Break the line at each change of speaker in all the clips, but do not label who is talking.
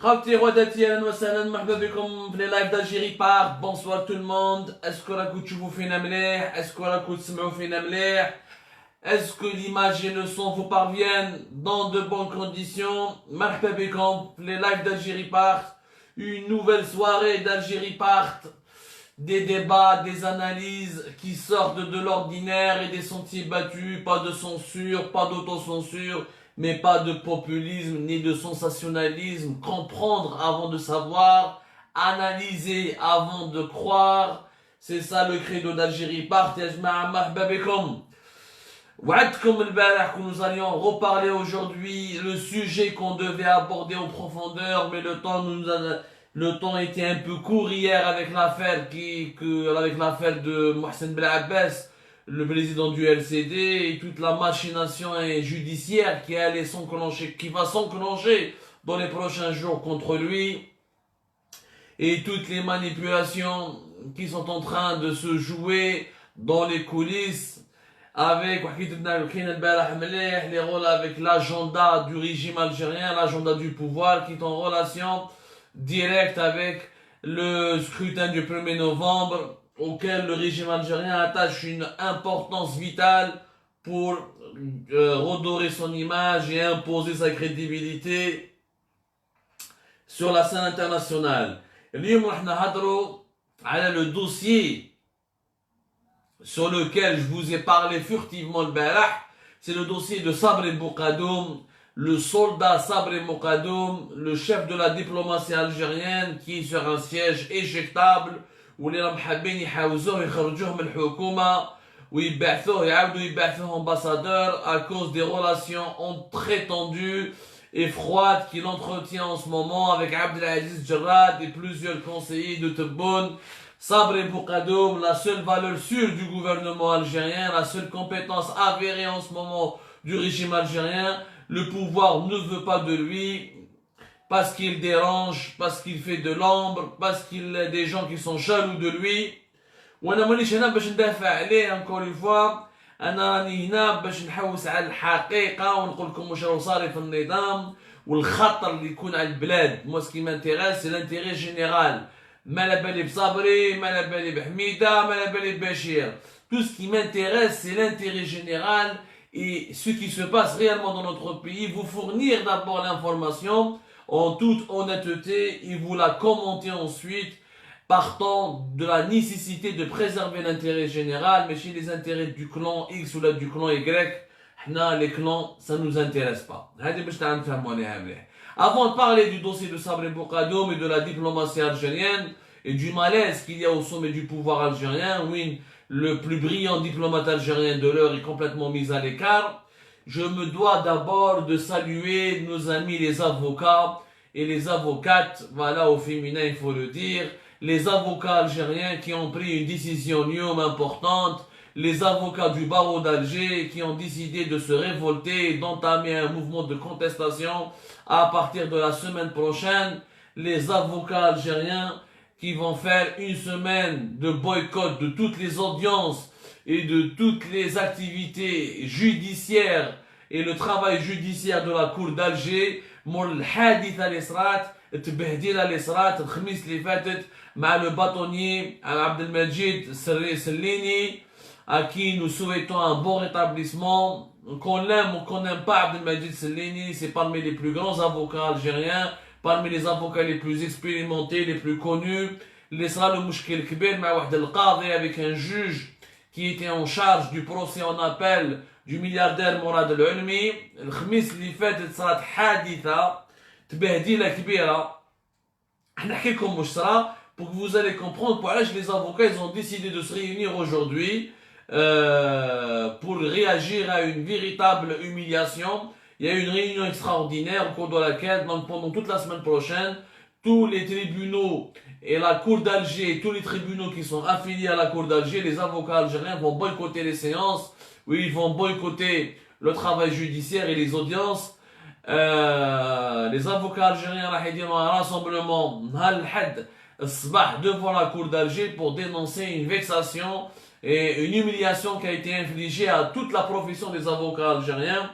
خالتي غداتي اهلا وسهلا مرحبا بكم في لي لايف d'Algérie Park. Bonsoir tout le monde. Est-ce que راكم تشوفوا فينا مليح؟ Est-ce que راكم تسمعوا فينا مليح؟ Est-ce que l'image et le son vous parviennent dans de bonnes conditions? مرحبا بكم في لي لايف d'Algérie Park. Une nouvelle soirée d'Algérie Park. Des débats, des analyses qui sortent de l'ordinaire et des sentiers battus, pas de censure, pas d'autocensure, mais pas de populisme ni de sensationnalisme. Comprendre avant de savoir, analyser avant de croire, c'est ça le credo d'Algérie Part. وعدتكم البارح que nous allions reparler aujourd'hui le sujet qu'on devait aborder en profondeur, mais le temps était un peu court hier avec l'affaire de Mohsen Ben Abbas, le président du LCD, et toute la machination judiciaire qui va s'enclencher dans les prochains jours contre lui, et toutes les manipulations qui sont en train de se jouer dans les coulisses avec les rôles avec l'agenda du régime algérien, l'agenda du pouvoir qui est en relation directe avec le scrutin du 1er novembre auquel le régime algérien attache une importance vitale pour redorer son image et imposer sa crédibilité sur la scène internationale. اليوم راح نهضروا على le dossier sur lequel je vous ai parlé furtivement le barah, c'est le dossier de Sabri Moukadoum, le soldat Sabri Moukadoum, le chef de la diplomatie algérienne qui est sur un siège éjectable où les راهم حابين يحاوزوه يخرجوه من الحكومة ويبعثوه يعاودوا يبعثوه ambassadeur à cause des relations très tendues et froides qu'il entretient en ce moment avec Abdelaziz Jarrad et plusieurs conseillers de Tebboune. Sabri Moukadoum, la seule valeur sûre du gouvernement algérien, la seule compétence avérée en ce moment du régime algérien. Le pouvoir ne veut pas de lui parce qu'il dérange, parce qu'il fait de l'ombre, parce qu'il a des gens qui sont jaloux de lui. وانا مانيش هنا باش ندافع عليه encore une fois. انا راني هنا باش نحوس على الحقيقه ونقول لكم واش راه صاري في النظام والخطر اللي يكون على البلاد. Moi ce qui m'intéresse c'est l'intérêt général. ما على بالي بصبري، ما على بالي بحميده، ما على بالي ببشير. Tout ce qui m'intéresse c'est l'intérêt général et ce qui se passe réellement dans notre pays, vous fournir d'abord l'information en toute honnêteté et vous la commenter ensuite partant de la nécessité de préserver l'intérêt général, mais chez les intérêts du clan X ou là du clan Y, les clans, ça ne nous intéresse pas. Avant de parler du dossier de Sabri Moukadoum et de la diplomatie algérienne et du malaise qu'il y a au sommet du pouvoir algérien, oui, le plus brillant diplomate algérien de l'heure est complètement mis à l'écart, je me dois d'abord de saluer nos amis les avocats et les avocates, voilà au féminin il faut le dire, les avocats algériens qui ont pris une décision importante, les avocats du barreau d'Alger qui ont décidé de se révolter et d'entamer un mouvement de contestation à partir de la semaine prochaine, les avocats algériens qui vont faire une semaine de boycott de toutes les audiences et de toutes les activités judiciaires et le travail judiciaire de la cour d'Alger, مور الحادثة اللي صرات التبهديلة اللي صرات الخميس اللي فاتت مع le bâtonnier Abdelmajid Sellini à qui nous souhaitons un bon rétablissement. Qu'on l'aime ou qu'on n'aime pas Abdelmajid Sellini, c'est parmi les plus grands avocats algériens, parmi les avocats les plus expérimentés, les plus connus. اللي صرا له مشكل كبير مع واحد القاضي avec un juge qui était en charge du procès en appel du milliardaire Mourad El-Ulmi. الخميس اللي فاتت صارت حادثة تبهديلة كبيرة. نحكي لكم واش صرا pour que vous allez comprendre pourquoi les avocats ils ont décidé de se réunir aujourd'hui pour réagir à une véritable humiliation. Il y a une réunion extraordinaire au cours de laquelle, donc pendant toute la semaine prochaine, tous les tribunaux et la cour d'Alger, tous les tribunaux qui sont affiliés à la cour d'Alger, les avocats algériens vont boycotter les séances, oui, ils vont boycotter le travail judiciaire et les audiences. Les avocats algériens راح يديروا un rassemblement نهار الحد الصباح devant la cour d'Alger pour dénoncer une vexation et une humiliation qui a été infligée à toute la profession des avocats algériens.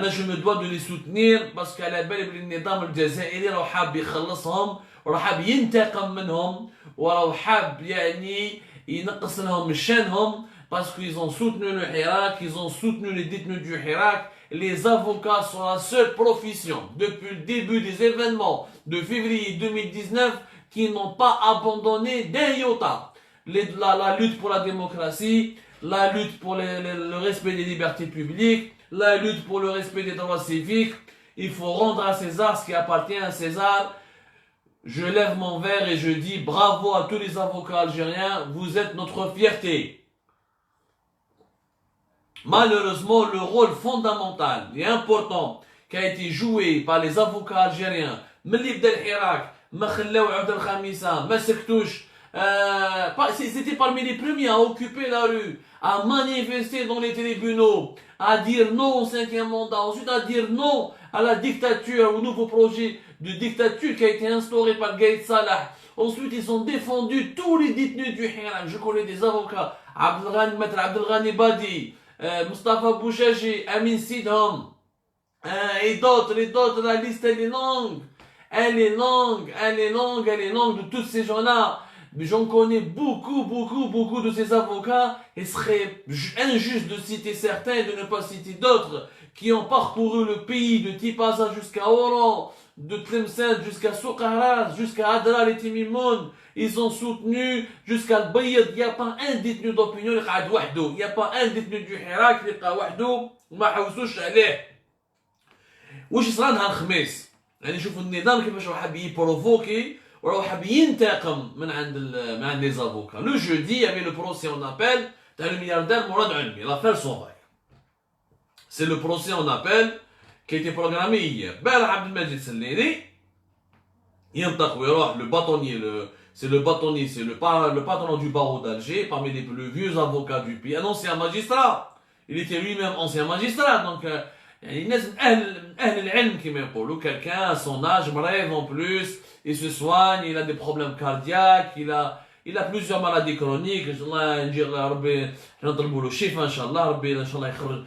je me dois de les soutenir parce qu'على بالي بلي النظام الجزائري راه حاب يخلصهم وراه حاب ينتقم منهم وراه حاب يعني ينقص لهم من شانهم parce qu'ils ont soutenu le Hirak, ils ont soutenu les détenus du Hirak. Les avocats sont la seule profession depuis le début des événements de février 2019 qui n'ont pas abandonné d'un iota la lutte pour la démocratie, la lutte pour le respect des libertés publiques, la lutte pour le respect des droits civiques. Il faut rendre à César ce qui appartient à César. Je lève mon verre et je dis bravo à tous les avocats algériens, vous êtes notre fierté. Malheureusement, le rôle fondamental et important qui a été joué par les avocats algériens, Mli Bdel Hirak, Makhallaou Abdel Khamissa, Massektouche, c'était parmi les premiers à occuper la rue, à manifester dans les tribunaux, à dire non au 5e mandat, ensuite à dire non à la dictature, au nouveau projet de dictature qui a été instauré par Gaïd Salah. Ensuite, ils ont défendu tous les détenus du Hirak. Je connais des avocats, Abdelghani Badi, Mustafa Bouchachi, Amin Sidham, et d'autres, la liste elle est longue. Elle est longue de tous ces gens-là. J'en connais beaucoup de ces avocats. Il serait injuste de citer certains et de ne pas citer d'autres qui ont parcouru le pays de Tipaza jusqu'à Oran, de Tlemcen jusqu'à Soukaras, jusqu'à Adral et Timimoun. Ils ont soutenu jusqu'à Al-Bayad. Il n'y a pas un détenu d'opinion qui est wahdo. Il n'y a pas un détenu du Hirak qui est wahdo. ما حوسوش عليه. واش صرا نهار الخميس؟ يعني شوفوا النظام كيفاش راه حاب يبروفوكي وراه حاب ينتقم من عند les avocats. Le jeudi, il y avait le procès en appel تاع le milliardaire Mourad Almi, l'affaire Sovaï. C'est le procès en appel qui a été programmé hier. Bala Abdelmajid Sellini ينطق ويروح le bâtonnier, c'est le patron du barreau d'Alger, parmi les plus vieux avocats du pays, un ancien magistrat. Il était lui-même ancien magistrat, donc يعني الناس أهل العلم كما يقولوا. Quelqu'un à son âge rêve en plus, il se soigne, il a des problèmes cardiaques, il a plusieurs maladies chroniques. الله نجي ربي نطلبوا له الشفاء ان شاء الله, ربي ان شاء الله يخرج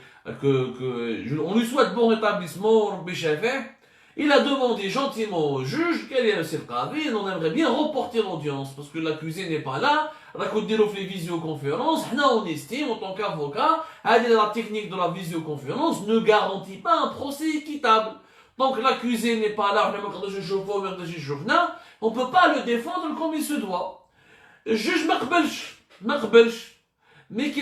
on lui souhaite bon rétablissement, ربي شافيه. Il a demandé gentiment au juge quel est le circavi, et on aimerait bien reporter l'audience parce que l'accusé n'est pas là. Raconter les visioconférences, on estime en tant qu'avocat, la technique de la visioconférence ne garantit pas un procès équitable. Donc l'accusé n'est pas là, on ne peut pas le défendre comme il se doit. Le juge mais qui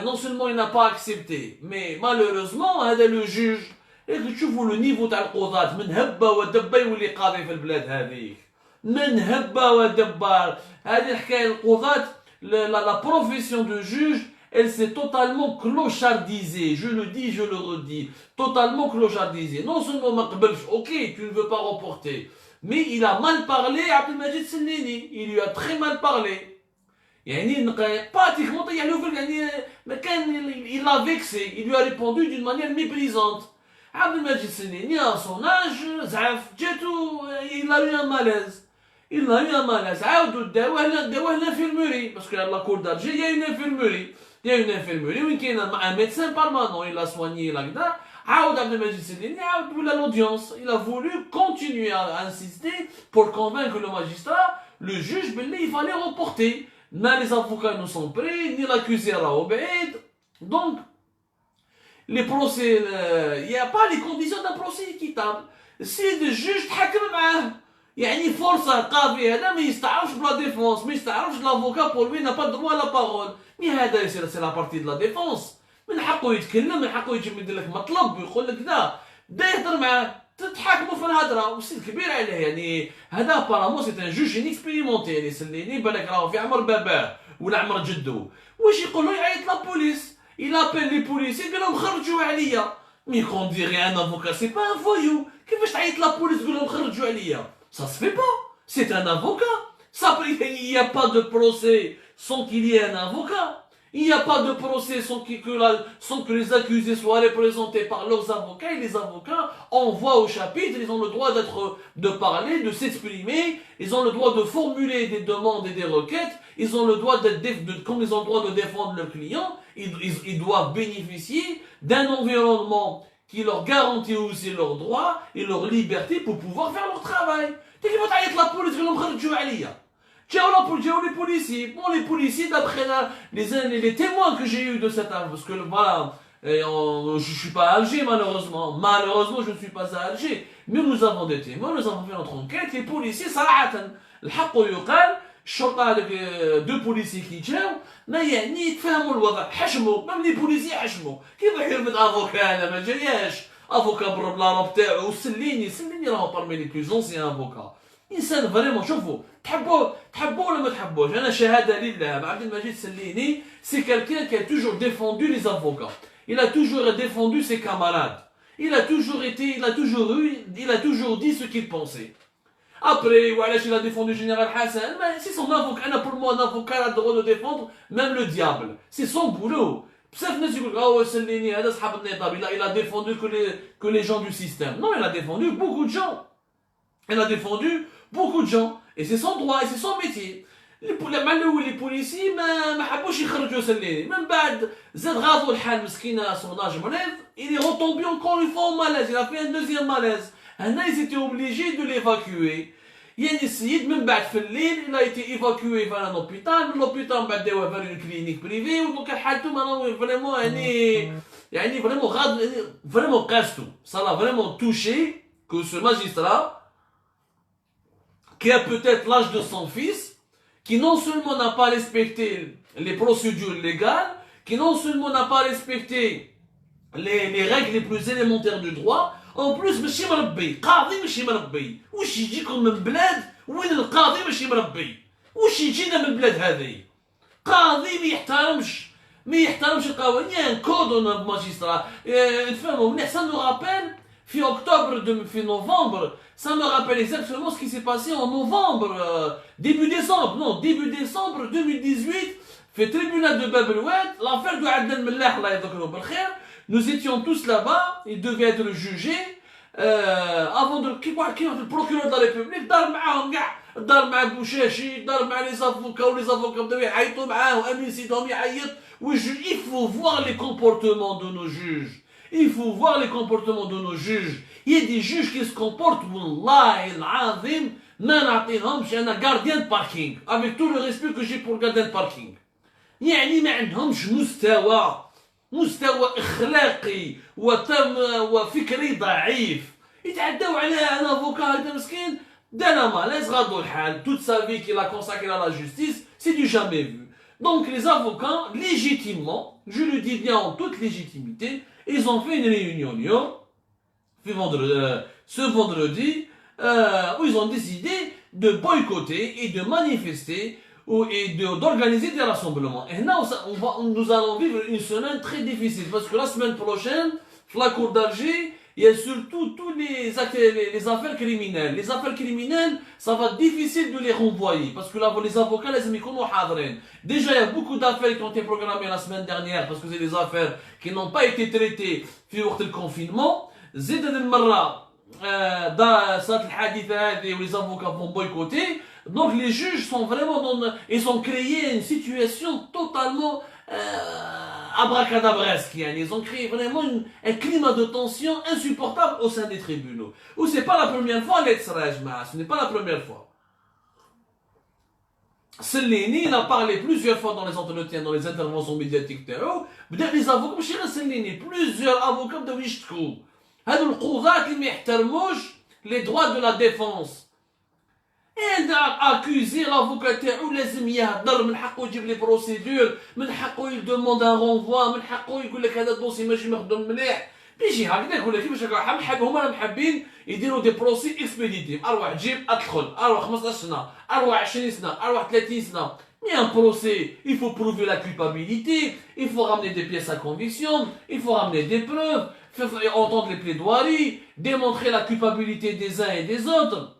non seulement il n'a pas accepté, mais malheureusement, le juge. تشوفوا لو نيفو تاع القضاة من هبه ودبه يولي قاضي في البلاد هذيك. من هبه ودبه هذه الحكايه. القضاة la profession de juge, elle s'est totalement clochardisée. Je le dis, je le redis, totalement clochardisée. Non seulement ما قبلش, ok, tu ne veux pas reporter, mais il a mal parlé à Abdelmajid Sellini. Il lui a très mal parlé. يعني pratiquement il l'a vexé. Il lui a répondu d'une manière méprisante. Abdelmajid Sellini, à son âge, il a eu un malaise. داوه l'infirmerie, parce qu'à la cour d'Alger, il y a une infirmerie. où il y a un médecin permanent, il a soigné là-dedans. Abdelmajid Sellini, l'audience. Il a voulu continuer à insister pour convaincre le magistrat, le juge, il fallait reporter. Mais les avocats ne sont prêts, ni l'accusé Raoubed. Donc, les procès, il n'y a pas les conditions d'un procès équitable. Si le juge تحكم معاه, يعني فرصة القاضي هذا ما يستعرفش بلا défense, ما يستعرفش l'avocat pour lui n'a pas droit à la parole. Mais هذا c'est la partie de la défense. من حقه يتكلم, من حقه يجي يدير لك مطلب ويقول لك ذا يهضر معاه, تتحاكموا في الهضره وسيد كبير عليه. يعني هذا بارامون سي ان جوج انكسبيريمونتي, يعني سليني بالك راهو في عمر باباه ولا عمر جدو. واش يقول له؟ يعيط لابوليس. Il appelle les policiers, قال لهم خرجوا عليا. Mais qu'on dirait un avocat, c'est pas un voyou. كيفاش تعيط la police تقول لهم خرجوا عليا؟ Ça se fait pas. C'est un avocat. Ça, il n'y a pas de procès sans qu'il y ait un avocat. Il n'y a pas de procès sans que les accusés soient représentés par leurs avocats. Et les avocats envoient au chapitre, ils ont le droit de parler, de s'exprimer. Ils ont le droit de formuler des demandes et des requêtes. Ils ont le droit comme ils ont le droit de défendre leurs clients, ils doivent bénéficier d'un environnement qui leur garantit aussi leurs droits et leur liberté pour pouvoir faire leur travail. T'es qui va t'arrêter la police que l'on خرجوا عليا. Ciao les policiers. Bon, les policiers, d'après les témoins que j'ai eu de cette arme, parce que voilà, je suis pas à Alger malheureusement. Malheureusement, je ne suis pas à Alger. Mais nous avons des témoins, nous avons fait notre enquête. Les policiers, صراحة الحق يقال الشرطة هذوك دو بوليسي كي جاو ما يعني يتفهموا الوضع حشموا ميم لي بوليسي حشموا كيف يرفد افوكا انا ما جاياش افوكا بالبلان تاعو وسليني راهو بارمي لي بلوز اونسيان افوكا انسان فريمون شوفوا تحبوه ولا ما تحبوش انا شهاده لله عبد المجيد سليني سي كالكان كي a toujours défendu les avocats il a toujours défendu ses camarades il a toujours dit ce qu'il pensait. Après, voilà, il a défendu le général Hassan. Mais c'est son avocat. Pour moi, un avocat a le droit de défendre même le diable. C'est son boulot. Il a défendu que les gens du système. Non, il a défendu beaucoup de gens. Et c'est son droit, et c'est son métier. Les policiers, ما حبوش يخرجوا سليني. من بعد زاد غاضوا الحال مسكينة son âge مريض. Il est retombé encore une fois au malaise. Il a fait un deuxième malaise. Ils étaient obligés de l'évacuer. يعني السيد من بعد في الليل il a été évacué vers un hôpital. من l'hôpital بعد داوه vers une clinique privée ودوك حالته مانو فريمون يعني vraiment غاد vraiment قاسته. Ça l'a vraiment touché que ce magistrat qui a peut-être l'âge de son fils, qui non seulement n'a pas respecté les procédures légales, qui non seulement n'a pas respecté les règles les plus élémentaires du droit, en plus ماشي مربي قاضي ماشي مربي واش يجيكم من بلاد وين القاضي ماشي مربي واش يجينا من البلاد هذه قاضي ما يحترمش القوانين كودون ماجسترا نفهموا مليح ça nous rappelle في octobre في novembre ça me rappelle exactement ce qui s'est passé en novembre début décembre 2018 في tribunal de Bab el-Oued l'affaire de Adnan Mellah الله يذكره بالخير. Nous étions tous là-bas, il devait être jugé avant de le procureur de la République دار معاهم كاع دار مع بوشاشي دار مع les avocats بداو يعيطوا معاه وامين سيدهم يعيط il faut voir les comportements de nos juges. Il y a des juges qui se comportent والله العظيم ما نعطيهمش انا gardien de parking avec tout le respect que j'ai pour le gardien de parking يعني ما عندهمش مستوى اخلاقي وفكري ضعيف يتعداو على un avocat هذا مسكين دانا مالاز غادو الحال toute sa vie qu'il a consacré à la justice c'est du jamais vu. Donc les avocats légitimement, je le dis bien en toute légitimité, ils ont fait une réunion ce vendredi où ils ont décidé de boycotter et de manifester et d'organiser des rassemblements. Et là, nous allons vivre une semaine très difficile parce que la semaine prochaine, la cour d'Alger, il y a surtout tous les affaires criminelles. Les affaires criminelles, ça va être difficile de les renvoyer parce que là, les avocats, les amis, déjà, il y a beaucoup d'affaires qui ont été programmées la semaine dernière parce que c'est des affaires qui n'ont pas été traitées durant le confinement. زيد المرة صارت الحادثة هذه les avocats vont boycotter. Donc les juges sont vraiment ils ont créé une situation totalement abracadabresque. Ils ont créé vraiment un climat de tension insupportable au sein des tribunaux. Ou c'est pas la première fois ce n'est pas la première fois. Seleni, il a parlé plusieurs fois dans les entretiens, dans les interventions médiatiques. Les avocats, plusieurs avocats de Wishkou. هذو القضاة اللي ما يحترموش les droits de la défense. Et accuser l'avocat تاعو لازم يهضر من حقه يجيب لي بروسيدور من حقه يدوموند ان رونفوا من حقه يقول لك هذا الدوسي ماشي مخدوم مليح بيجي هكذاك ولا كيفاش هما محبين يديروا دي بروسي اكسبيديتيف اروح جيب ادخل اروح 15 سنه اروح 20 سنه اروح 30 سنه. Mais un procès, il faut prouver la culpabilité, il faut ramener des pièces à conviction, il faut ramener des preuves, entendre les plaidoiries, démontrer la culpabilité des uns et des autres.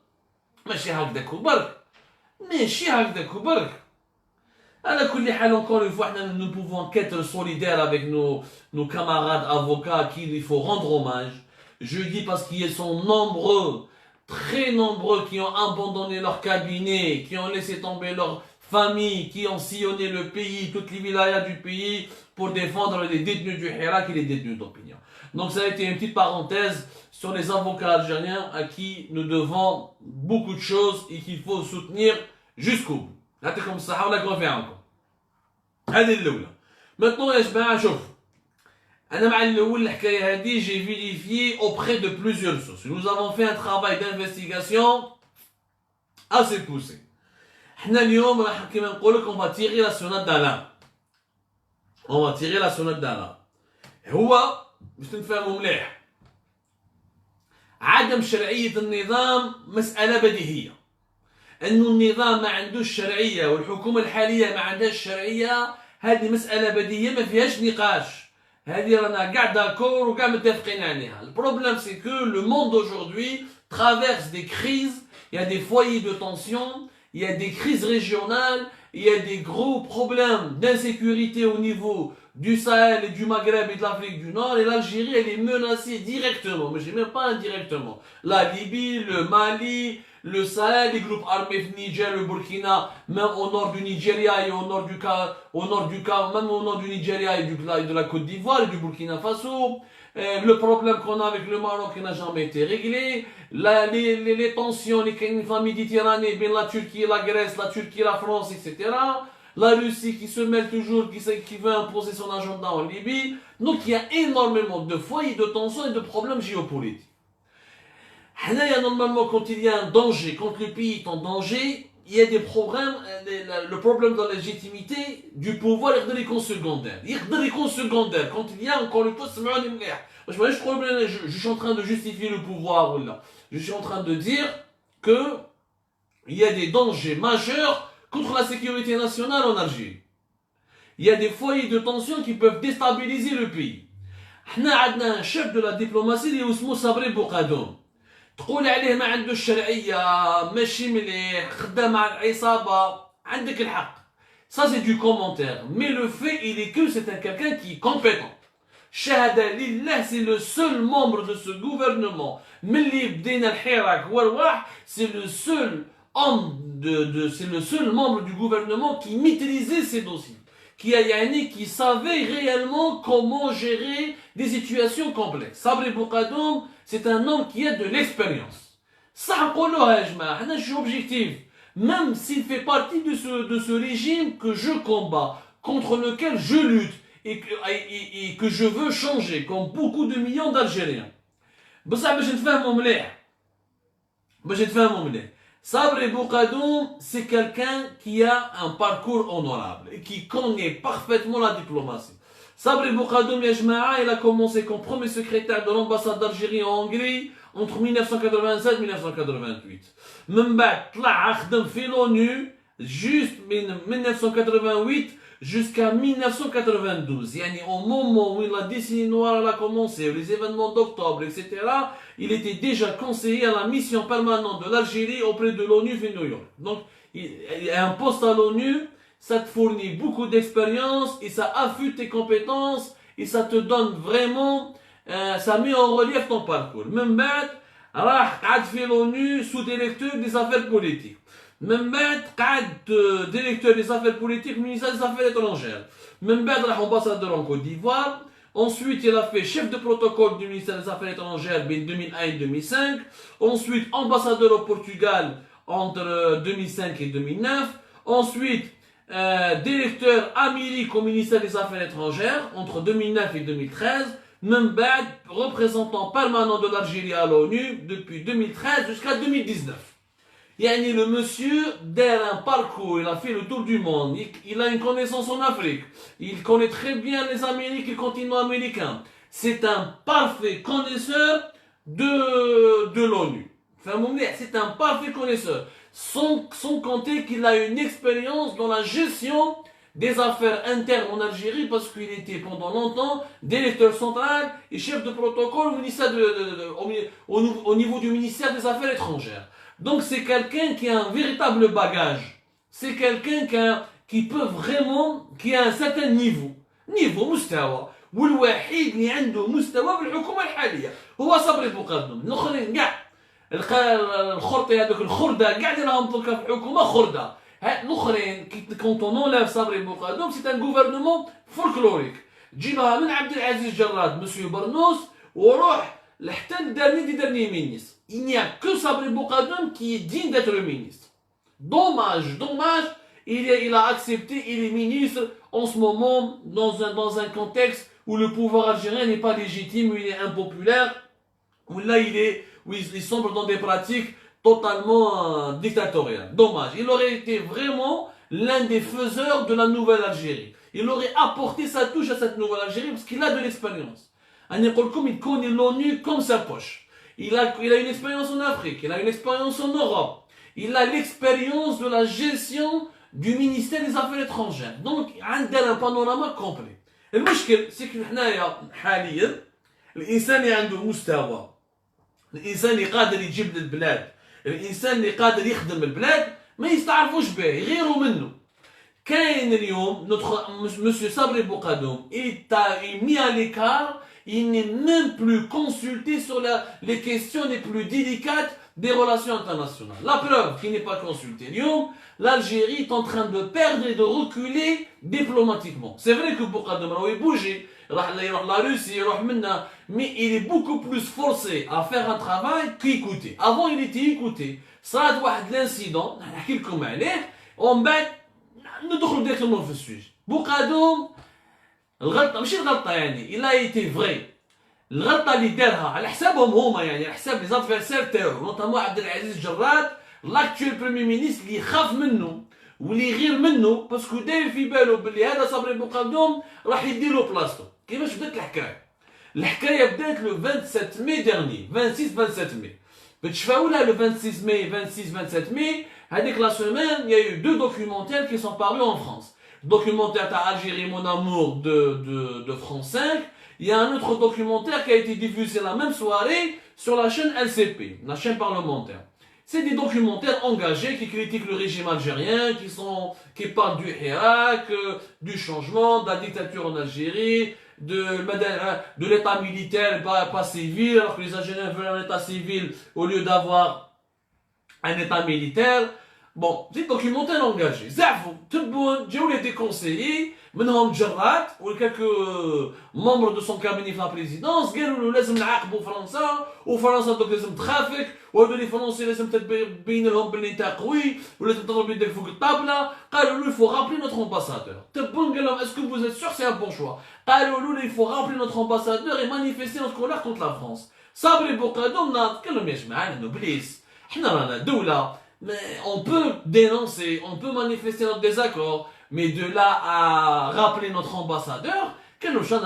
ماشي هكذاك وبرك. على كل حال encore une fois nous ne pouvons qu'être solidaires avec nos camarades avocats à qui il faut rendre hommage. Je dis parce qu'ils sont nombreux, très nombreux qui ont abandonné leur cabinet, qui ont laissé tomber leur famille, qui ont sillonné le pays, toutes les wilayas du pays pour défendre les détenus du Hirak et les détenus d'opinion. Donc ça a été une petite parenthèse sur les avocats algériens à qui nous devons beaucoup de choses et qu'il faut soutenir jusqu'au bout. نعطيكم الصحة ولا كون في عونكم. هذه الأولى. Maintenant يا جماعة شوف. أنا مع الأول الحكاية هذه j'ai vérifié auprès de plusieurs sources. Nous avons fait un travail d'investigation assez poussé. احنا اليوم راح كيما نقول لك on va tirer la sonnette d'alarme. On va tirer la sonnette d'alarme. هو باش نفهموا مليح. عدم شرعية النظام مسألة بديهية. انه النظام ما عندوش شرعية والحكومة الحالية ما عندهاش شرعية هذه مسألة بديهية ما فيهاش نقاش. هذه رانا كاع داكور وكاع متفقين عليها. البروبلème c'est que le monde aujourd'hui traverse des crises, il y a des foyers de tension, il y a des crises régionales, il y a des gros problèmes d'insécurité au niveau du Sahel et du Maghreb et de l'Afrique du Nord, et l'Algérie elle est menacée directement, mais je dis même pas indirectement. La Libye, le Mali, le Sahel, les groupes armés du Niger, le Burkina, même au nord du Nigeria et au nord du même au nord du Nigeria et de la Côte d'Ivoire et du Burkina Faso. Le problème qu'on a avec le Maroc qui n'a jamais été réglé, les tensions, les canifs méditerranéens, bien la Turquie, la Grèce, la Turquie, la France, etc. La Russie qui se mêle toujours, qui veut imposer son agenda en Libye. Donc il y a énormément de foyers de tensions et de problèmes géopolitiques. Normalement, quand il y a un danger, quand le pays est en danger, il y a des problèmes, le problème de la légitimité du pouvoir est des causes secondaires. Il y a des causes secondaires. Quand il y a encore une fois, je suis en train de justifier le pouvoir. Je suis en train de dire que il y a des dangers majeurs contre la sécurité nationale en Algérie. Il y a des foyers de tension qui peuvent déstabiliser le pays. On a un chef de la diplomatie qui est Sabri Boukadoum. تقول عليه ما عنده الشرعية ماشي مليح خدام مع العصابة عندك الحق. Ça c'est du commentaire. Mais le fait il est que c'est quelqu'un qui est compétent. Shahada Lillah c'est le seul membre de ce gouvernement. Milli Bdina al-Hirak Warwah c'est le seul homme c'est le seul membre du gouvernement qui maîtrisait ces dossiers. Qui savait réellement comment gérer des situations complexes. Sabri Boukadoum, c'est un homme qui a de l'expérience. Ça, je suis objectif. Même s'il fait partie de ce régime que je combats, contre lequel je lutte et que je veux changer, comme beaucoup de millions d'Algériens. Sabri Boukadoum, c'est quelqu'un qui a un parcours honorable et qui connaît parfaitement la diplomatie. Sabri Boukadoum, il a commencé comme premier secrétaire de l'ambassade d'Algérie en Hongrie entre 1987 et 1988. M'bad, طلع خدم في l'ONU juste 1988 jusqu'à 1992. Yani au moment où la décennie noire a commencé, les événements d'octobre, etc., il était déjà conseiller à la mission permanente de l'Algérie auprès de l'ONU à New York. Donc, il a un poste à l'ONU, ça te fournit beaucoup d'expérience et ça affûte tes compétences et ça te donne vraiment, ça met en relief ton parcours. Même بعد راح قعد في l'ONU sous-directeur des affaires politiques. من بعد قعد directeur des affaires politiques ministère des affaires étrangères. من بعد راح ambassadeur en Côte d'Ivoire. Ensuite, il a fait chef de protocole du ministère des Affaires étrangères en 2001 et 2005. Ensuite, ambassadeur au Portugal entre 2005 et 2009. Ensuite, directeur Amérique au ministère des Affaires étrangères entre 2009 et 2013. Membad, représentant permanent de l'Algérie à l'ONU depuis 2013 jusqu'à 2019. Yani le monsieur, derrière un parcours, il a fait le tour du monde, il a une connaissance en Afrique, il connaît très bien les Amériques et le continent américain. C'est un parfait connaisseur de l'ONU. C'est un parfait connaisseur. Sans compter qu'il a une expérience dans la gestion des affaires internes en Algérie parce qu'il était pendant longtemps directeur central et chef de protocole au, ministère au niveau du ministère des Affaires étrangères. Donc c'est quelqu'un qui a un véritable bagage. C'est quelqu'un qui peut vraiment, qui a un certain niveau. مستوى. والوحيد اللي عنده مستوى بالحكومة الحالية هو صبري بوقدم. الآخرين كاع الخرطي هذوك الخردة كاع اللي راهم في الحكومة خردة. الآخرين quand on enlève Sabri Boukadoum, c'est un gouvernement folklorique. جيبها من عبد العزيز جراد مسيو برنوس وروح لحتى dernier ministre. Il n'y a que Sabri Boukhadoum qui est digne d'être ministre. Dommage, il a accepté, il est ministre en ce moment dans un contexte où le pouvoir algérien n'est pas légitime, où il est impopulaire, où là il sombre dans des pratiques totalement dictatoriales. Dommage. Il aurait été vraiment l'un des faiseurs de la nouvelle Algérie. Il aurait apporté sa touche à cette nouvelle Algérie parce qu'il a de l'expérience. Il connaît l'ONU comme sa poche. Il a une expérience en Afrique, il a une expérience en Europe. Il a l'expérience de la gestion du ministère des Affaires étrangères. Donc, il a un panorama complet. المشكل c'est que حنايا حاليا الانسان اللي عنده مستوى، الانسان اللي قادر يجيب للبلاد، الانسان اللي قادر يخدم البلاد ما يستعرفوش به، يغيروا منه. كاين اليوم monsieur Sabri Boukhadoum est mis à l'écart. Il n'est même plus consulté sur les questions les plus délicates des relations internationales. La preuve qu'il n'est pas consulté. L'Algérie est en train de perdre et de reculer diplomatiquement. C'est vrai que Boukhadoum a bougé, la Russie, mais il est beaucoup plus forcé à faire un travail qu'écouter. Avant, il était écouté. Ça a été l'incident, on va ندخل directement في السويج. Boukhadoum الغلطه ماشي الغلطه يعني الا ايتي فري الغلطه اللي دارها على حسابهم هما يعني على حساب لي زادفيرسير تاعو نوطامون عبد العزيز جراد لاكتويل بريمي مينيستر اللي يخاف منه واللي يغير منه باسكو داير في بالو باللي هذا صبري بوقدوم راح يديرو بلاصتو. كيفاش بدات الحكايه بدات لو 27 مي ديرني 26 مي بتشفاو لها لو 26 مي 27 مي هذيك لا سيمين يا يو دو دوكيومونتير كي سون بارلو en France. Documentaire Algérie Mon Amour de France 5. Il y a un autre documentaire qui a été diffusé la même soirée sur la chaîne LCP, la chaîne parlementaire. C'est des documentaires engagés qui critiquent le régime algérien, qui parlent du Irak, du changement, de la dictature en Algérie, de l'état militaire, pas civil, alors que les Algériens veulent un état civil au lieu d'avoir un état militaire. Bon, c'est documentaire engagé. Zafou, tout le monde, j'ai été conseillé, منهم جرات وكلكو membres de son cabinet في la présidence قالوا له لازم نعاقبوا فرنسا وفرنسا دوك لازم تخافك وهذو لي فرنسي لازم تبين لهم باللي انت قوي ولازم تضرب يدك فوق الطابله. قالوا له il faut rappeler notre ambassadeur. تبون قال لهم est-ce que vous êtes sûr c'est un bon choix. قالوا له il faut rappeler notre ambassadeur et manifester notre colère contre la France. صبري بوقادوم قال لهم يا جماعه نوبليس حنا رانا دوله. Mais on peut dénoncer, on peut manifester notre désaccord, mais de là à rappeler notre ambassadeur, nous sommes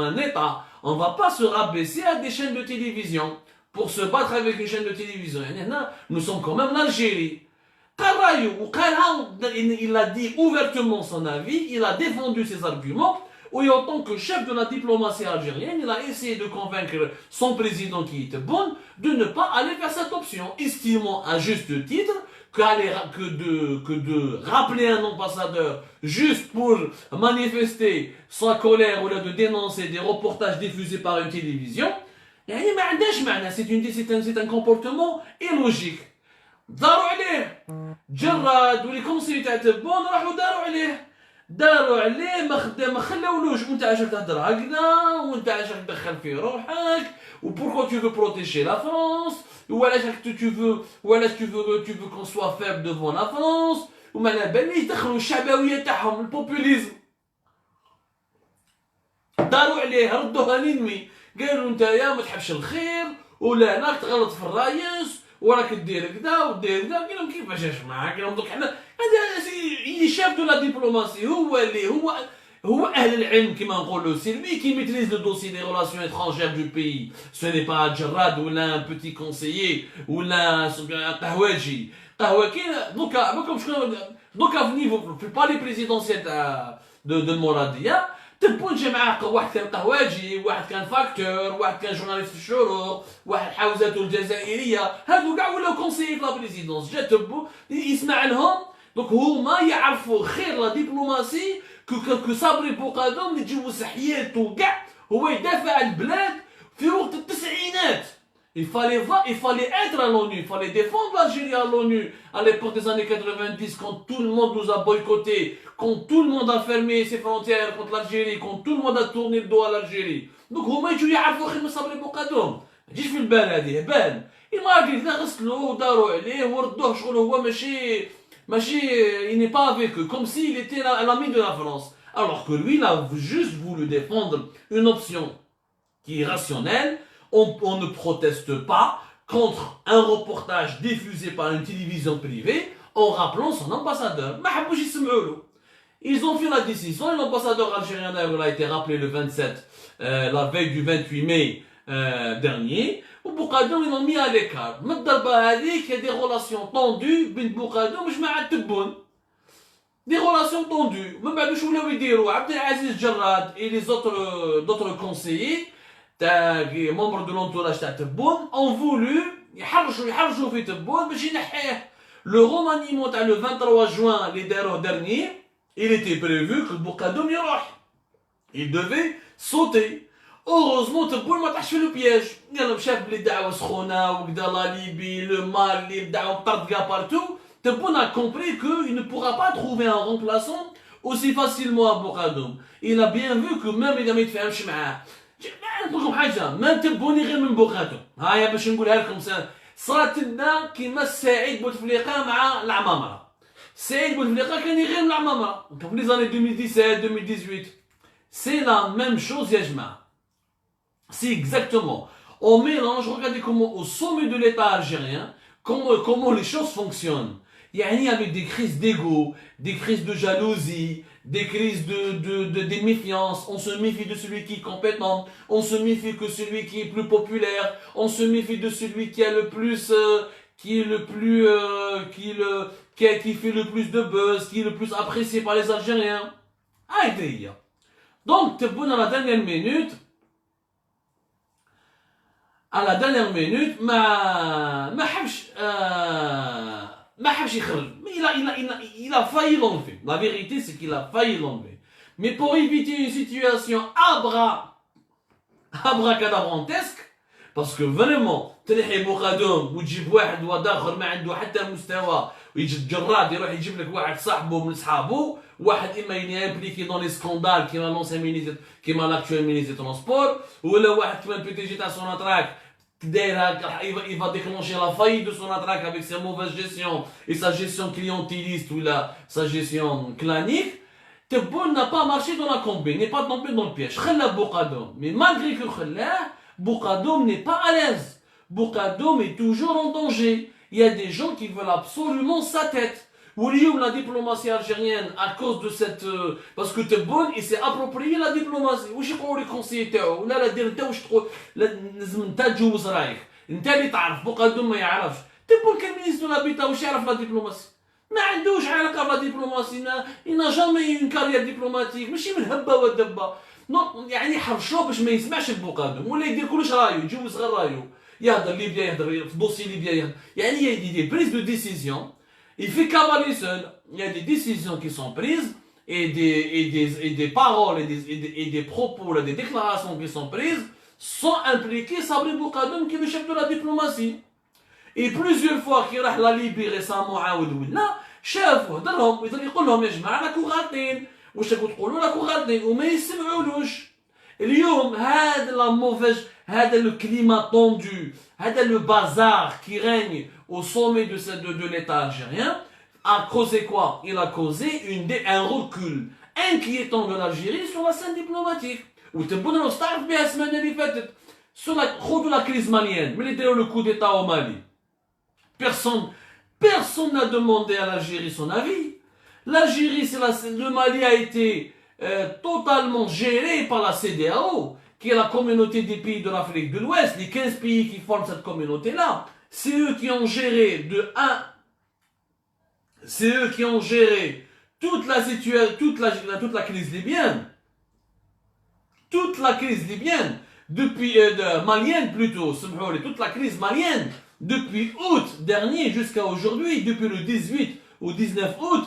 un État, on ne va pas se rabaisser à des chaînes de télévision pour se battre avec une chaîne de télévision. Nous sommes quand même l'Algérie. Il a dit ouvertement son avis, il a défendu ses arguments. Et en tant que chef de la diplomatie algérienne, il a essayé de convaincre son président qui était bon de ne pas aller vers cette option, estimant à juste titre que de rappeler un ambassadeur juste pour manifester sa colère ou là de dénoncer des reportages diffusés par une télévision, c'est un comportement illogique. داروا عليه جراد ولي كونسيي تاع تبون راحوا داروا عليه ما خلاولوش وانت عايش تهضر هكذا وانت عايش تدخل في روحك وبوركو tu veux protéger la France وعلاش tu veux qu'on soit faible devant la France وما على باليش دخلوا الشعبويه تاعهم البوبوليزم داروا عليه ردوها لينمي قالوا انت يا ما تحبش الخير ولا هناك تغلط في الرايس وراك دير كذا ودير كذا. قال لهم كيفاش اسمع قال لهم دوك حنا هذا شاف دو لا ديبلوماسي هو اهل العلم كما نقولوا سي lui qui maîtrise le dossier des relations étrangères du pays. Ce n'est pas Jarrad ou un petit conseiller ou un قهواجي دوكا في البالي بريزيدونسيال de المراديه تبون جماعة واحد كان قهواجي واحد كان فاكتور واحد كان جورناليست في الشروق واحد حوزاته الجزائريه هادو كاع ولاو كونسيي في لا بريزيدونس جا تبو يسمع لهم. دونك هما يعرفوا خير لا دبلوماسي كو صبري بوقادوم اللي تجوز حياته كاع هو يدافع عن البلاد في وقت التسعينات Il fallait être à l'ONU, il fallait défendre l'Algérie à l'ONU à l'époque des années 90, quand tout le monde nous a boycottés, quand tout le monde a fermé ses frontières contre l'Algérie, quand tout le monde a tourné le dos à l'Algérie. Donc هما يجوا يعرفوا خدمة صبري بوقتهم. ما تجيش في البال هذه بال. الماغريت غسلوه وداروا عليه وردوه شغل هو ماشي il n'est pas avec eux, comme s'il était l'ami de la France. Alors que lui, il a juste voulu défendre une option qui est rationnelle. On ne proteste pas contre un reportage diffusé par une télévision privée en rappelant son ambassadeur. Ils ont fait la décision et l'ambassadeur algérien a été rappelé le 27, la veille du 28 mai dernier. Au Boukadoum, ils l'ont mis à l'écart. Il y a des relations tendues بين Boukadoum وجماعة تبون. Des relations tendues. Même بعد ولاو يديروا عبد العزيز جراد et les d'autres conseillers, membres de l'entourage de Tebboune, ont voulu يحرجوا في تبون باش ينحيه. Le remaniement le 23 juin les dernier, il était prévu que Boukadoum يروح. Il devait sauter. Heureusement, Tebboune ما طاحش في le piège. قال شاف بلي دعوة سخونة وكذا لا ليبي le mal اللي بداو مطردقة partout. Tebboune a compris qu'il ne pourra pas trouver un remplaçant aussi facilement à Boukadoum. Il a bien vu que même إذا ما يتفاهمش معاه. نقول لكم حاجة، ما تبوني غير من بوقاتهم. هايا باش نقولها لكم صارت لنا كيما السعيد بوتفليقة مع العمامرة. السعيد بوتفليقة كان يغير من العمامرة. في لي زاني 2017 2018. C'est la même chose يا جماعة. C'est exactement. On mélange, regardez comment au sommet de l'État algérien, comment les choses fonctionnent. Il y a avec des crises d'ego, des crises de jalousie, des crises de méfiance. On se méfie de celui qui est compétent, on se méfie que celui qui est plus populaire, on se méfie de celui qui a le plus, qui fait le plus de buzz, qui est le plus apprécié par les Algériens. Donc, Tebboune à la dernière minute, il a failli l'enlever. La vérité, c'est qu'il a failli l'enlever. Mais pour éviter une situation abracadabrantesque, parce que vraiment, تنحي بوقادوم وتجيب واحد واخر ما عنده حتى مستوى ويجي الجراد يروح يجيب لك واحد صاحبه من صحابه, واحد اما impliqué dans les scandales كيما l'ancien ministre كيما l'actuel ministre des transports, ولا واحد كيما البي تاع Sonatrach il va déclencher la faillite de Sonatrach avec sa mauvaise gestion et sa gestion clientéliste ou sa gestion clanique. Tebboune n'a pas marché dans la combine, n'est pas tombé dans le piège. Khalla Boukadoum, mais malgré que Boukadoum n'est pas à l'aise. Boukadoum est toujours en danger. Il y a des gens qui veulent absolument sa tête. Oulium, la diplomatie algérienne, à cause de cette... parce que Tebboune, il s'est approprié la diplomatie. Où j'ai pas les conseillers تاعو ولا لا دير انت واش تقول لازم انت تجوز رايك. انت اللي تعرف, بوقادوم ما يعرفش. Tebboune كان ministre de l'habitat واش يعرف la diplomatie. ما عندوش علاقة بلا دبلوماسي. il n'a jamais eu une carrière diplomatique. ماشي من هبة ودبة. يعني حرشوه باش ما يسمعش البوقادوم ولا يدير كلش رايو, يجوز غير رايو. يهضر ليبيا, يهضر في دوسي ليبيا, يهضر. يعني il y a des prises de décision. Il fait cavaler seul. Il y a des décisions qui sont prises et des paroles et des propos, des déclarations qui sont prises sont impliquées Sabri Boukadoum qui est le chef de la diplomatie. Et plusieurs fois qu'il راح la Libye récemment عاود ولا شافوا هضرهم يقول لهم يا جماعه راكم غالطين, واش راكم تقولوا راكم غالطين وما يسمعولوش. اليوم هذا لا موفيج, هذا le climat tendu, هذا le bazar qui règne au sommet de l'État algérien a causé quoi? Il a causé un recul inquiétant de l'Algérie sur la scène diplomatique. Ou Tebboune تعرف بها السمانه اللي فاتت sur la crise malienne, mais il le coup d'état au Mali. Personne n'a demandé à l'Algérie son avis. L'Algérie, le Mali a été totalement géré par la CEDEAO, qui est la communauté des pays de l'Afrique de l'Ouest, les 15 pays qui forment cette communauté-là. C'est eux qui ont géré toute la situation, toute la crise libyenne. Toute la crise libyenne, depuis, malienne plutôt, toute la crise malienne, depuis août dernier jusqu'à aujourd'hui, depuis le 18 au 19 août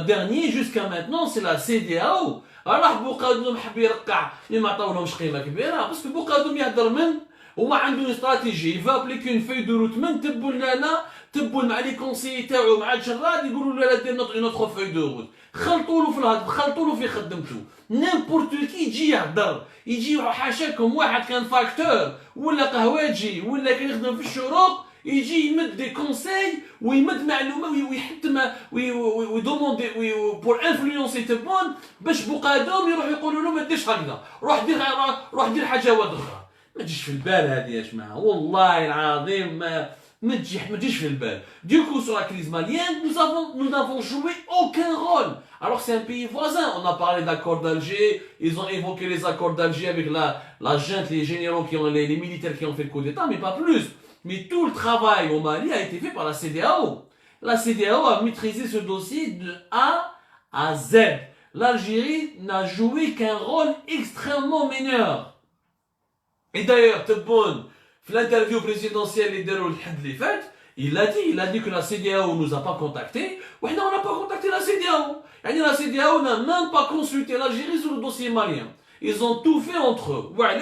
dernier jusqu'à maintenant, c'est la CEDEAO. Alors, Boukadoum حب يرقع, ما عطاولهمش قيمة كبيرة, parce que Boukadoum يهدر من وما عنده استراتيجي يفا ابليكي اون في دو روت من تبوا لنا تبوا مع لي كونسيي تاعو مع الجراد يقولوا له لا دير نوتر في دو روت خلطوا له في الهضر خلطوا له في خدمته نيمبورت كي يجي يهضر يجي حاشاكم واحد كان فاكتور ولا قهواجي ولا كان يخدم في الشروق يجي يمد دي كونساي ويمد معلومه ويحط ويدوموندي بور انفلونسي تبون باش بقادوم يروح يقولوا له ما ديرش هكذا روح دير حاجه اخرى ما تجيش في البال هذه يا جماعه والله العظيم ما تجيش في البال. Du coup sur la crise malienne nous n'avons joué aucun rôle alors que c'est un pays voisin. On a parlé d'accord d'Alger, ils ont évoqué les accords d'Alger avec la junte, les généraux qui ont les militaires qui ont fait le coup d'état mais pas plus. Mais tout le travail au Mali a été fait par la CEDEAO. La CEDEAO a maîtrisé ce dossier de A à Z. L'Algérie n'a joué qu'un rôle extrêmement mineur. Et d'ailleurs, Tebboune, l'interview présidentielle il a dit que la CEDEAO ne nous a pas contactés. Ouais, non, on n'a pas contacté la CEDEAO. La CEDEAO n'a même pas consulté l'Algérie sur le dossier malien. Ils ont tout fait entre eux. Ouais,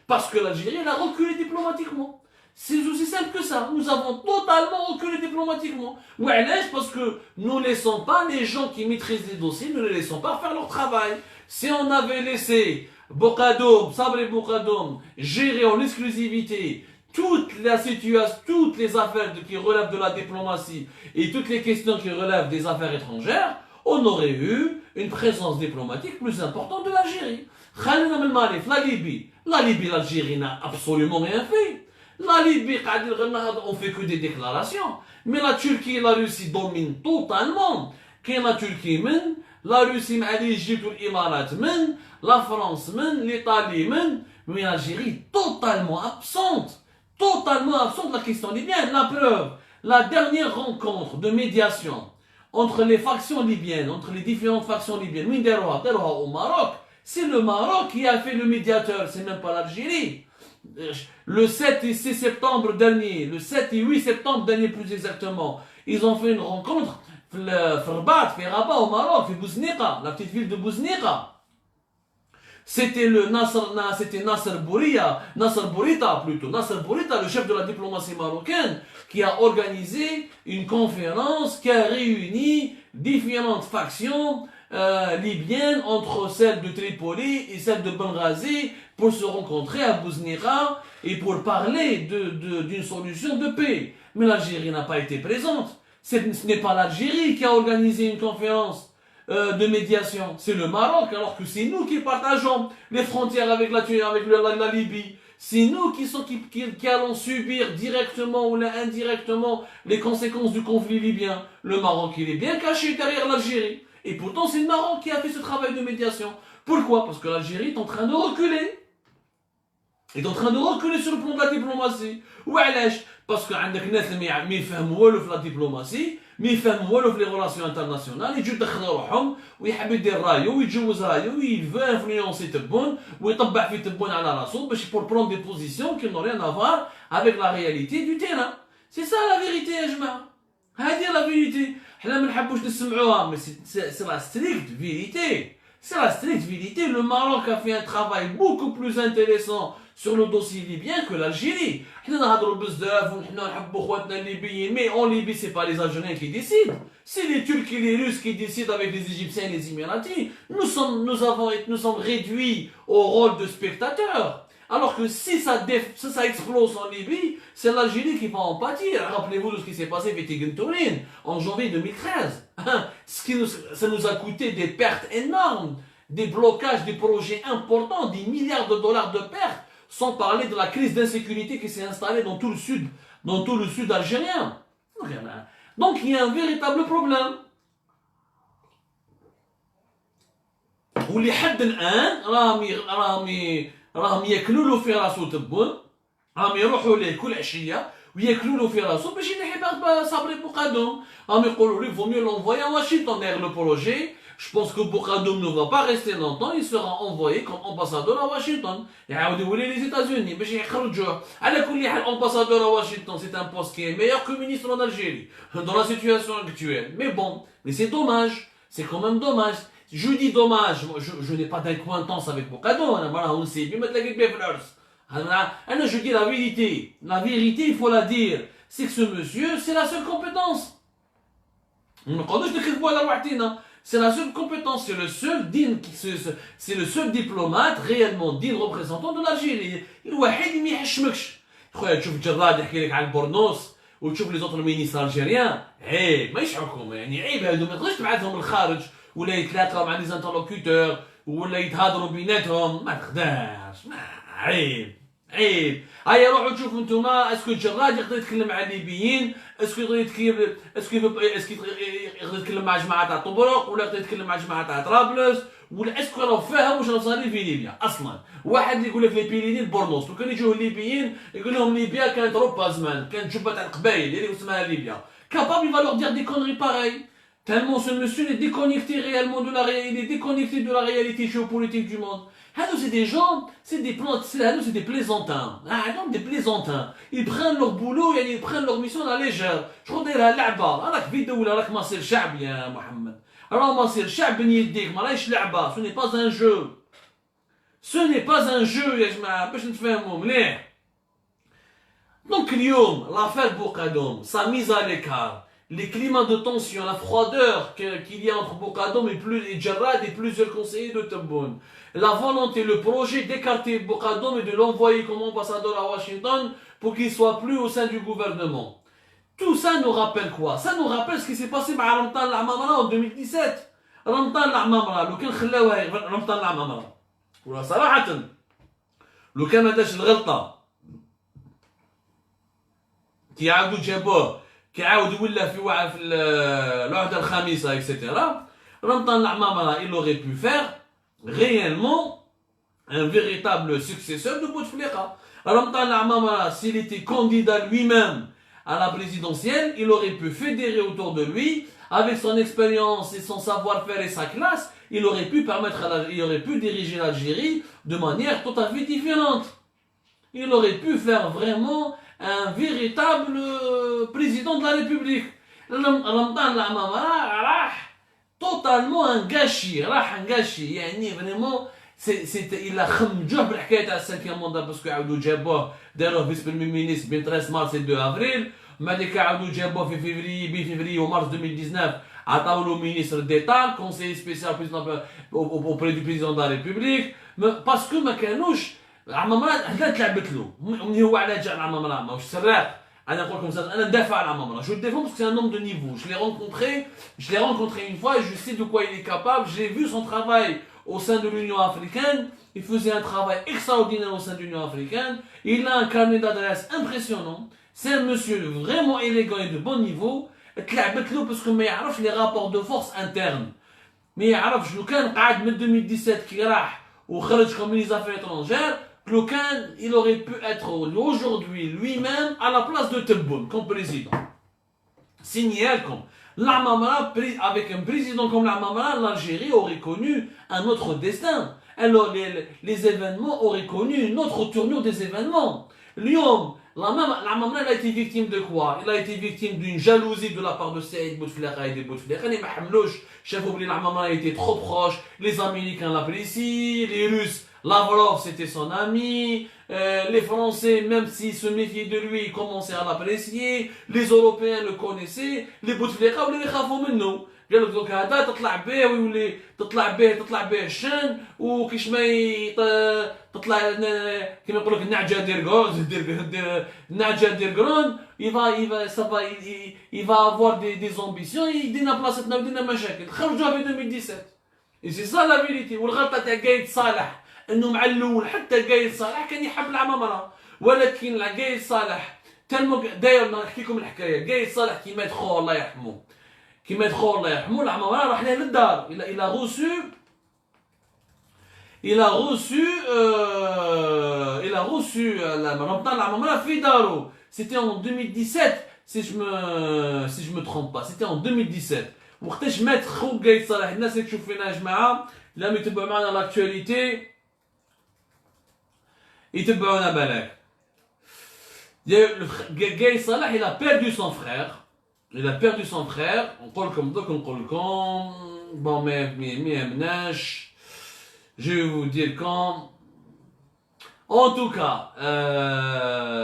parce que l'Algérie a reculé diplomatiquement. C'est aussi simple que ça. Nous avons totalement reculé diplomatiquement. Ouais, parce que nous ne laissons pas les gens qui maîtrisent les dossiers, nous ne les laissons pas faire leur travail. Si on avait laissé Bokadoum, Sabri Bokadoum, gérer en exclusivité toute la situation, toutes les affaires qui relèvent de la diplomatie et toutes les questions qui relèvent des affaires étrangères, on aurait eu une présence diplomatique plus importante de l'Algérie. La Libye, l'Algérie n'a absolument rien fait. La Libye, on fait que des déclarations. Mais la Turquie et la Russie dominent totalement. La Turquie mène, la Russie mène, l'Égypte ou l'Émirat mène, la France mène, l'Italie mène, mais l'Algérie totalement absente. Totalement absente de la question libyenne. La preuve, la dernière rencontre de médiation entre les factions libyennes, entre les différentes factions libyennes, au Maroc, c'est le Maroc qui a fait le médiateur, c'est même pas l'Algérie. Le 7 et 6 septembre dernier, le 7 et 8 septembre dernier plus exactement, ils ont fait une rencontre Rabat au Maroc, la petite ville de Bouznika. C'était Nasser Bourita, le chef de la diplomatie marocaine, qui a organisé une conférence qui a réuni différentes factions libyennes entre celles de Tripoli et celles de Benghazi pour se rencontrer à Bouznika et pour parler d'une solution de paix. Mais l'Algérie n'a pas été présente. Ce n'est pas l'Algérie qui a organisé une conférence de médiation, c'est le Maroc, alors que c'est nous qui partageons les frontières avec la Libye. C'est nous qui allons subir directement ou indirectement les conséquences du conflit libyen. Le Maroc, il est bien caché derrière l'Algérie. Et pourtant, c'est le Maroc qui a fait ce travail de médiation. Pourquoi? Parce que l'Algérie est en train de reculer. Il est en train de reculer sur le plan de la diplomatie. وعلاش؟ parce que عندك ناس ما يفهموا والو في la diplomatie, ما يفهموا والو في les relations internationales, يجوا يدخلوا روحهم ويحب يدير رايو ويتجوز رايو ويفو انفلونسي تبون ويطبع في تبون على راسو باش pour prendre des positions qui n'ont rien à voir avec la réalité du terrain. C'est ça la vérité يا جماعه. هذه la vérité. حنا ما نحبوش نسمعوها, mais c'est la stricte vérité. C'est la stricte vérité. Le Maroc a fait un travail beaucoup plus intéressant sur le dossier libyen que l'Algérie. Mais en Libye, ce n'est pas les Algériens qui décident. C'est les Turcs et les Russes qui décident avec les Égyptiens et les Émiratis. Nous sommes réduits au rôle de spectateurs. Alors que si ça explose en Libye, c'est l'Algérie qui va en pâtir. Rappelez-vous de ce qui s'est passé avec Tigentourin en janvier 2013. Ça nous a coûté des pertes énormes, des blocages, des projets importants, des milliards de dollars de pertes, sans parler de la crise d'insécurité qui s'est installée dans tout le sud algérien. Donc il y a un véritable problème. ولحد الآن راهم ياكلوا له في راسو تبون, راهم يروحوا ليه كل عشيه وياكلوا له في راسو باش ينحي صبري بوقادوم. راهم يقولوا لي vaut mieux l'envoyer à Washington derrière le projet. Je pense que Bokadoum ne va pas rester longtemps, il sera envoyé comme ambassadeur à Washington. يعاودوا يولي les États-Unis باش يخرجوه. على كل حال ambassadeur à Washington, c'est un poste qui est meilleur que ministre en Algérie dans la situation actuelle. Mais bon, mais c'est dommage, c'est quand même dommage. Je dis dommage, je n'ai pas d'acquaintance avec Bokadoum, on sait bien mettre la gueule fleurs. Je dis la vérité. La vérité, il faut la dire. C'est que ce monsieur, c'est la seule compétence. C'est la seule compétence, c'est le seul digne, c'est le seul diplomate réellement digne représentant de l'Algérie. الوحيد اللي ما يحشمكش. خويا تشوف جراد يحكي لك على البورنوس وتشوف لي زوتر مينيستر الجيريان عيب ما يشعركم يعني عيب هادو ما تقدرش تبعثهم للخارج ولا يتلاقاو مع لي زانترلوكوتور ولا يتهادروا بيناتهم ما تقدرش عيب عيب. هيا روحوا تشوفوا نتوما اسكو الجراد يقدر يتكلم مع الليبيين اسكو يقدر يتكلم مع جماعه تاع طبرق ولا يقدر يتكلم مع جماعه تاع طرابلس ولا اسكو راه فاهم واش راه صار في ليبيا اصلا. واحد اللي يقول لك لي بيليني بورنوس لو كان يجيو الليبيين يقول لهم ليبيا كانت اوروبا زمان كانت جبه تاع القبائل اللي اسمها ليبيا كابابل il va leur dire des conneries pareilles tellement ce monsieur est déconnecté réellement de la réalité, il est déconnecté de la réalité géopolitique du monde. C'est des gens, c'est des plaisantins. Des plaisantins. Ils prennent leur boulot et ils prennent leur mission à la légère. Je crois que c'est la la'ba. راك فيديو ولا راك مصير الشعب يا محمد. راه مصير الشعب بين يديك ما راهيش لعبة. Ce n'est pas un jeu. Ce n'est pas un jeu يا جماعة باش نتفاهموا مليح. Donc اليوم l'affaire Boukadoum, sa mise à l'écart, les climats de tension, la froideur qu'il y a entre Boukadoum et Djerrad et plusieurs conseillers de Tebboune. La volonté, le projet d'écarter Boukadoum et de l'envoyer comme ambassadeur à Washington pour qu'il soit plus au sein du gouvernement. Tout ça nous rappelle quoi? Ça nous rappelle ce qui s'est passé avec Ramtan L'Amamra en 2017. Ramtan L'Amamra, لو كان خلاوها رمضان العمامرة ولا صراحة لو كان ما داش الغلطة كي عاودوا جابوه كي عاود ولا في العهدة الخامسة etc. رمضان العمامرة il aurait pu faire réellement un véritable successeur de Bouteflika. Ramtan L'Amamra, s'il était candidat lui-même à la présidentielle, il aurait pu fédérer autour de lui, avec son expérience et son savoir-faire et sa classe, il aurait pu diriger l'Algérie de manière tout à fait différente. Il aurait pu faire vraiment un véritable président de la République. Ramtan L'Amamra, totalement un gâchis, vraiment, il a خمجوه بالحكايه تاع السانكيام موندا باسكو عاودوا جابوه داروه فيس بريمي مينيستر بين 13 مارس و 2 افريل بعد عاودوا جابوه في فيفري ومارس 2019 عطاو له مينيستر ديتا كونسيي سبيسيال auprès du président de la République باسكو ما كانوش العمامرة هنا تلعبت له من هو على جا العمامرة ماهوش سراق. انا نقول لكم انا ندافع على العمامرة جو ديفون باسكو سي ان homme de niveau. Je l'ai rencontré une fois et je sais de quoi il est capable. J'ai vu son travail au sein de l'Union africaine, il faisait un travail extraordinaire au sein de l'Union africaine, il a un carnet d'adresse impressionnant, c'est un monsieur vraiment élégant et de bon niveau, تلعبت له parce que ما يعرفش les rapports de force internes. ما يعرفش لو كان قاعد من 2017 كي راح وخرج comme les affaires étrangères, لو كان il aurait pu être aujourd'hui lui-même à la place de Tebboune comme président. Signal comme l'Amamra, avec un président comme l'Amamra, l'Algérie aurait connu un autre destin. Alors les événements auraient connu une autre tournure des événements. Lyon, l'Amamra a été victime de quoi? Il a été victime d'une jalousie de la part de Saïd Bouteflika et des Bouteflika. Les Mahamlouch, chef oublié, l'Amamra était trop proche. Les Américains l'apprécient, les Russes, Lavrov c'était son ami, les Français, même s'ils se méfiaient de lui, ils commençaient à l'apprécier, les Européens le connaissaient, les Bouteflika ou les خافوا منه. قال لك دوك هذا تطلع به ويولي تطلع به الشن وكيش ما تطلع كما يقول لك النعجه دير قرون il va avoir des ambitions يدينا بلاصتنا ودينا مشاكل خرجوها في 2017. Et c'est ça la vérité. والغلطه تاع قايد صالح انه مع الاول حتى قايد صالح كان يحب العمامره ولكن قايد صالح تلمو داير نحكي لكم الحكايه. قايد صالح كي مات خوه الله يرحمه العمامره راح له للدار. il a reçu رمضان العمامره في دارو. C'était en 2017 si je me trompe pas. C'était en 2017 وقتاش مات خو قايد صالح. الناس اللي تشوف فينا يا جماعه لم يتبعوا معنا لاكتواليتي يتبعونا بالك. Gaï Salah, il a perdu son frère. نقول لكم bon mais je vais vous dire quand En tout cas,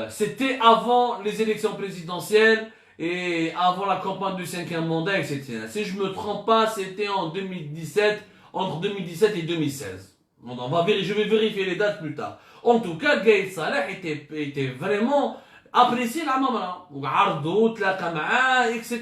c'était avant les élections présidentielles et avant la campagne du cinquième mandat, etc. Si je me trompe pas, c'était en 2017, entre 2017 et 2016. Je vais vérifier les dates plus tard. En tout cas, Gaïd Salah était vraiment apprécié la Mamra. Ardo, Tlaka Ma'a, etc.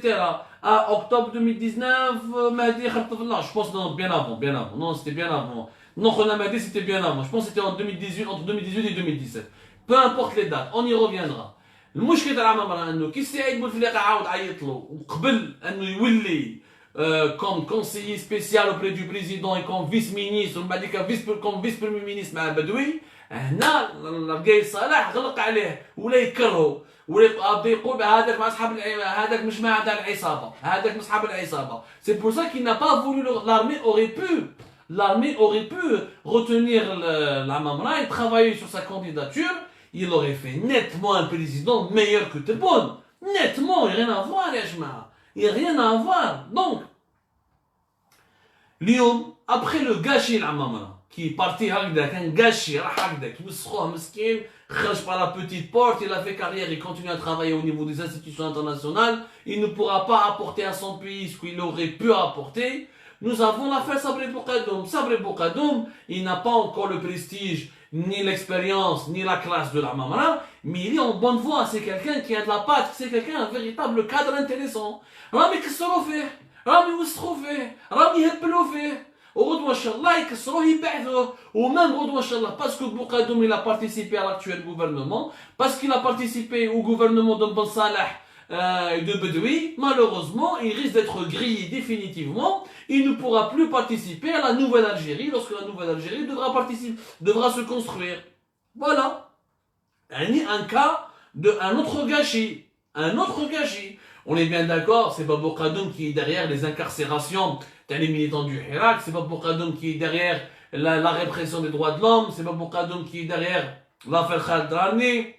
À octobre 2019, Mahdi Khartafallah, je pense non, bien avant, bien avant. Non, c'était bien avant. Non, Khona Mahdi, c'était bien avant. Je pense que c'était en 2018, entre 2018 et 2017. Peu importe les dates, on y reviendra. المشكل تاع عمر انه كي سعيد بوتفليقه عاود عيط له وقبل انه يولي comme conseiller spécial auprès du président et comme vice-ministre ومن بعد comme vice-premier ministre مع البدوي هنا القايد صالح غلق عليه ولا يكرهه ولا يقول هذاك مع اصحاب هذاك مش مع العصابه هذاك مع اصحاب العصابه c'est pour ça qu'il n'a pas voulu l'armée aurait pu retenir la Mamra et travailler sur sa candidature. Il aurait fait nettement un président meilleur que Tebboune. Nettement, il n'y a rien à voir, les jma. Il n'y a rien à voir. Donc, Lyon, après le gâchis, qui est parti avec un gâchis, qui par la petite porte, il a fait carrière, il continue à travailler au niveau des institutions internationales, il ne pourra pas apporter à son pays ce qu'il aurait pu apporter. Nous avons l'affaire Sabri Boukadoum. Sabri Boukadoum, il n'a pas encore le prestige, ni l'expérience, ni la classe de la Mamra, mais il est en bonne voie. C'est quelqu'un qui a de la patte, c'est quelqu'un, un véritable cadre intéressant. Rami Kessero fait, Rami Oustrou fait, Rami Heblo fait. Au Mashallah, il Kessero Hibadou. Ou même au Mashallah, parce que Boukadoum, il a participé à l'actuel gouvernement, parce qu'il a participé au gouvernement de Ben Salah. De Bedoui, malheureusement, il risque d'être grillé définitivement. Il ne pourra plus participer à la nouvelle Algérie lorsque la nouvelle Algérie devra se construire. Voilà. Un cas un autre gâchis. Un autre gâchis. On est bien d'accord, c'est Babou Kadoum qui est derrière les incarcérations des militants du Hirak, c'est Babou Kadoum qui est derrière la répression des droits de l'homme, c'est Babou Kadoum qui est derrière l'affaire Khaled Rani.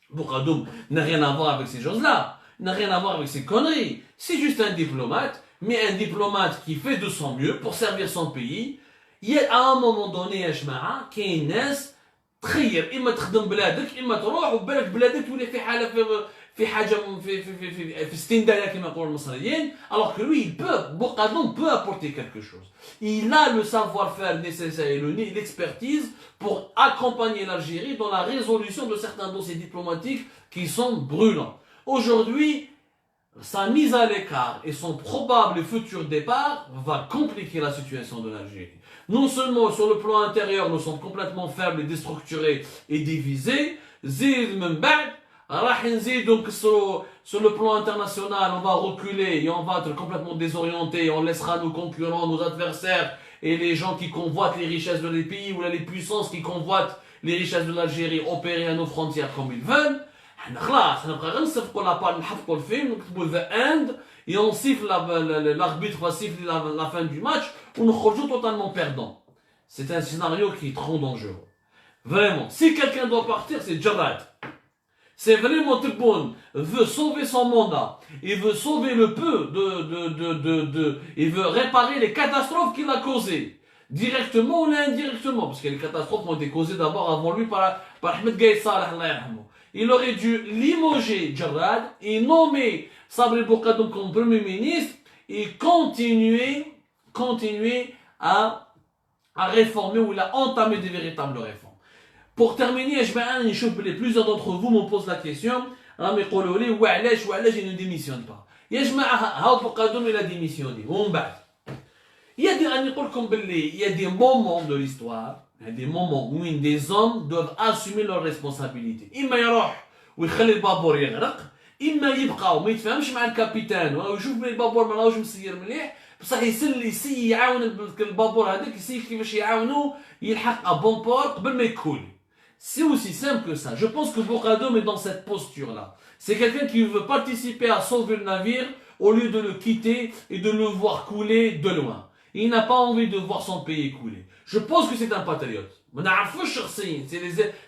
Babou Kadoum n'a rien à voir avec ces choses-là. N'a rien à voir avec ces conneries. C'est juste un diplomate, mais un diplomate qui fait de son mieux pour servir son pays. Il y a à un moment donné يا جماعة كاين ناس تخير إما تخدم بلادك إما تروح وبالك بلادك تولي في حالة في حاجة في استنداية كما يقولوا المصريين. Alors que lui, Boukadoum peut apporter quelque chose. Il a le savoir-faire nécessaire et l'expertise pour accompagner l'Algérie dans la résolution de certains dossiers diplomatiques qui sont brûlants. Aujourd'hui, sa mise à l'écart et son probable futur départ va compliquer la situation de l'Algérie. Non seulement sur le plan intérieur, nous sommes complètement faibles et déstructurés et divisés, donc sur le plan international, on va reculer et on va être complètement désorienté, on laissera nos concurrents, nos adversaires et les gens qui convoitent les richesses de les pays ou les puissances qui convoitent les richesses de l'Algérie opérer à nos frontières comme ils veulent. خلاص نبقى غير نصفقوا لابار نحفقوا الفيلم ونكتبوا ذا اند et on siffle l'arbitre va siffler la fin du match ونخرجوا totalement perdants. C'est un scénario qui est trop dangereux. Vraiment, si quelqu'un doit partir, c'est Jarrad. C'est vraiment Tebboune veut sauver son mandat, il veut sauver le peu il veut réparer les catastrophes qu'il a causées. Directement ou indirectement, parce que les catastrophes ont été causées d'abord avant lui par Ahmed Gaïd Salah, Allah yarhamou. Il aurait dû limoger Jarrad et nommer Sabri Boukadoum comme premier ministre et continuer à réformer ou il a entamé des véritables réformes. Pour terminer, plusieurs d'entre vous me posent la question, il ne démissionne pas. Il a démissionné. Il y a des moments de l'histoire, il y a des moments où des hommes doivent assumer leurs responsabilités. إما يروح ويخلي البابور يغرق، إما يبقى وما يتفاهمش مع الكابيتان ويشوف بلي البابور ما راهوش مسير مليح، بصح يسي يعاون البابور هذاك يسي كيفاش يعاونو يلحق à bon port قبل ما يكول. C'est aussi simple que ça. Je pense que Boukadoum est dans cette posture-là. C'est quelqu'un qui veut participer à sauver le navire au lieu de le quitter et de le voir couler de loin. Il n'a pas envie de voir son pays couler. Je pense que c'est un patriote.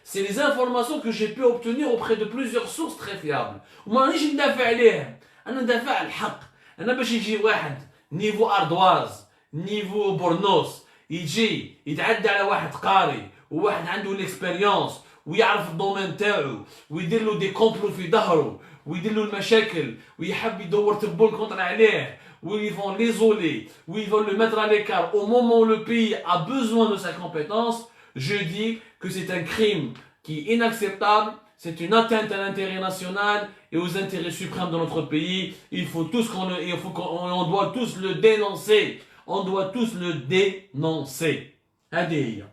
C'est les informations que j'ai pu obtenir auprès de plusieurs sources très fiables. ومانيش ندافع عليه. أنا ندافع على الحق. أنا باش يجي واحد نيفو أردواز نيفو بورنوس يجي يتعدى على واحد قاري وواحد عنده الاكسبيريونس ويعرف الدومين تاعو ويدير له دي كومبلو في ظهره ويدير له المشاكل ويحب يدور تبون كونتر عليه où ils vont l'isoler, où ils vont le mettre à l'écart au moment où le pays a besoin de sa compétence, je dis que c'est un crime qui est inacceptable, c'est une atteinte à l'intérêt national et aux intérêts suprêmes de notre pays. Il faut qu'on doit tous le dénoncer. On doit tous le dénoncer. هذه.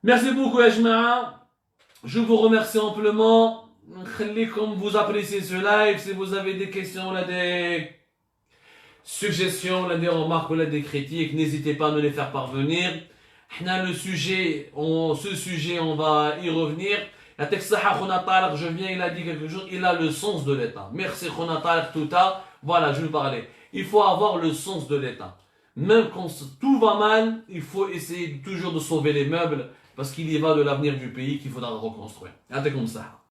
Merci beaucoup, Ajmaa. Je vous remercie amplement. Comme vous appréciez ce live, si vous avez des questions, là, des suggestions, là, des remarques, là, des critiques, n'hésitez pas à nous les faire parvenir. Ce sujet, on va y revenir. La Texaha Khonatar, je viens, il a dit quelque chose, il a le sens de l'État. Merci Khonatar, tout ça. Voilà, je vais parler. Il faut avoir le sens de l'État. Même quand tout va mal, il faut essayer toujours de sauver les meubles parce qu'il y va de l'avenir du pays qu'il faudra reconstruire. C'est comme ça.